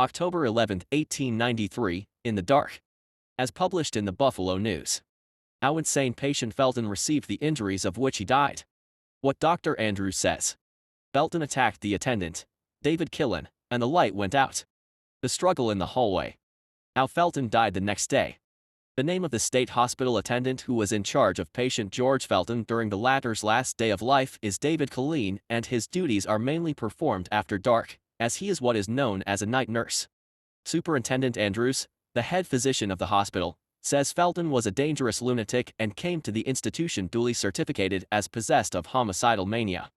October 11, 1893, in the dark. As published in the Buffalo News. How insane patient Felton received the injuries of which he died. What Dr. Andrews says. Felton attacked the attendant, David Killen, and the light went out. The struggle in the hallway. How Felton died the next day. The name of the state hospital attendant who was in charge of patient George Felton during the latter's last day of life is David Killen, and his duties are mainly performed after dark, as he is what is known as a night nurse. Superintendent Andrews, the head physician of the hospital, says Felton was a dangerous lunatic and came to the institution duly certificated as possessed of homicidal mania.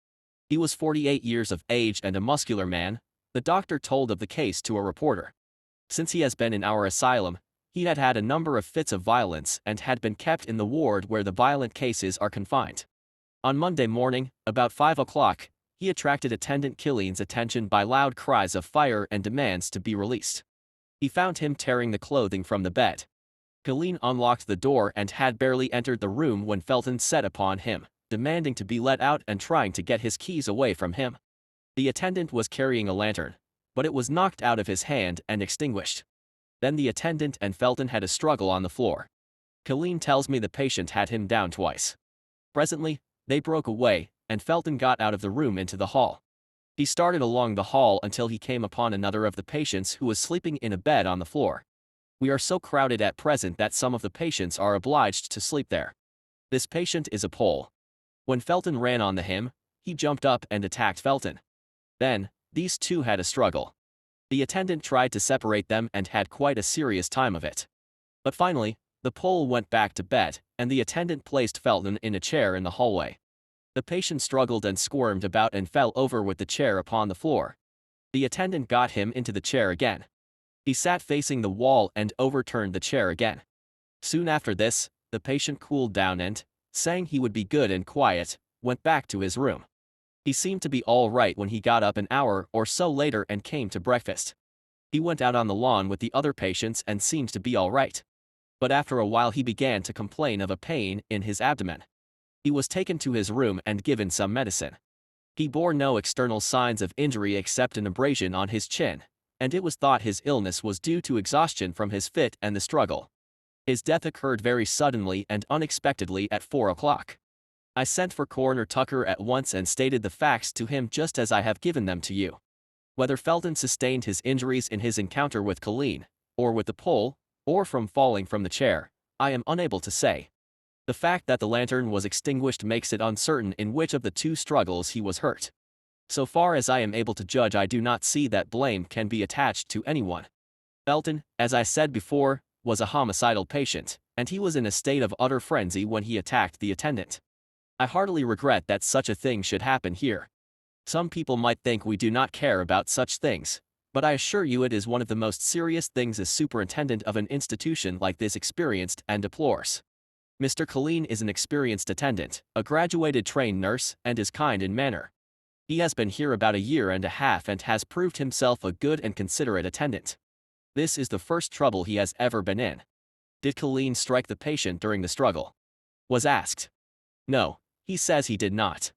He was 48 years of age and a muscular man, the doctor told of the case to a reporter. Since he has been in our asylum, he had had a number of fits of violence and had been kept in the ward where the violent cases are confined. On Monday morning, about 5 o'clock, he attracted attendant Killen's attention by loud cries of fire and demands to be released. He found him tearing the clothing from the bed. Killen unlocked the door and had barely entered the room when Felton set upon him, demanding to be let out and trying to get his keys away from him. The attendant was carrying a lantern, but it was knocked out of his hand and extinguished. Then the attendant and Felton had a struggle on the floor. Killen tells me the patient had him down twice. Presently, they broke away, and Felton got out of the room into the hall. He started along the hall until he came upon another of the patients who was sleeping in a bed on the floor. We are so crowded at present that some of the patients are obliged to sleep there. This patient is a Pole. When Felton ran on him, he jumped up and attacked Felton. Then, these two had a struggle. The attendant tried to separate them and had quite a serious time of it. But finally, the Pole went back to bed, and the attendant placed Felton in a chair in the hallway. The patient struggled and squirmed about and fell over with the chair upon the floor. The attendant got him into the chair again. He sat facing the wall and overturned the chair again. Soon after this, the patient cooled down and, saying he would be good and quiet, went back to his room. He seemed to be all right when he got up an hour or so later and came to breakfast. He went out on the lawn with the other patients and seemed to be all right. But after a while he began to complain of a pain in his abdomen. He was taken to his room and given some medicine. He bore no external signs of injury except an abrasion on his chin, and it was thought his illness was due to exhaustion from his fit and the struggle. His death occurred very suddenly and unexpectedly at 4 o'clock. I sent for Coroner Tucker at once and stated the facts to him just as I have given them to you. Whether Felton sustained his injuries in his encounter with Killen, or with the pole, or from falling from the chair, I am unable to say. The fact that the lantern was extinguished makes it uncertain in which of the two struggles he was hurt. So far as I am able to judge, I do not see that blame can be attached to anyone. Felton, as I said before, was a homicidal patient, and he was in a state of utter frenzy when he attacked the attendant. I heartily regret that such a thing should happen here. Some people might think we do not care about such things, but I assure you it is one of the most serious things a superintendent of an institution like this experienced and deplores. Mr. Killen is an experienced attendant, a graduated trained nurse, and is kind in manner. He has been here about a year and a half and has proved himself a good and considerate attendant. This is the first trouble he has ever been in. Did Killen strike the patient during the struggle? Was asked. No, he says he did not.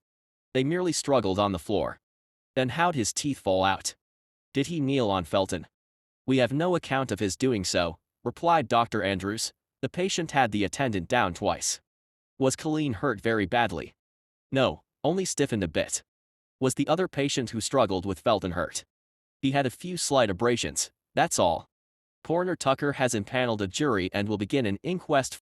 They merely struggled on the floor. Then how'd his teeth fall out? Did he kneel on Felton? We have no account of his doing so, replied Dr. Andrews. The patient had the attendant down twice. Was Killen hurt very badly? No, only stiffened a bit. Was the other patient who struggled with Felton hurt? He had a few slight abrasions, that's all. Coroner Tucker has impaneled a jury and will begin an inquest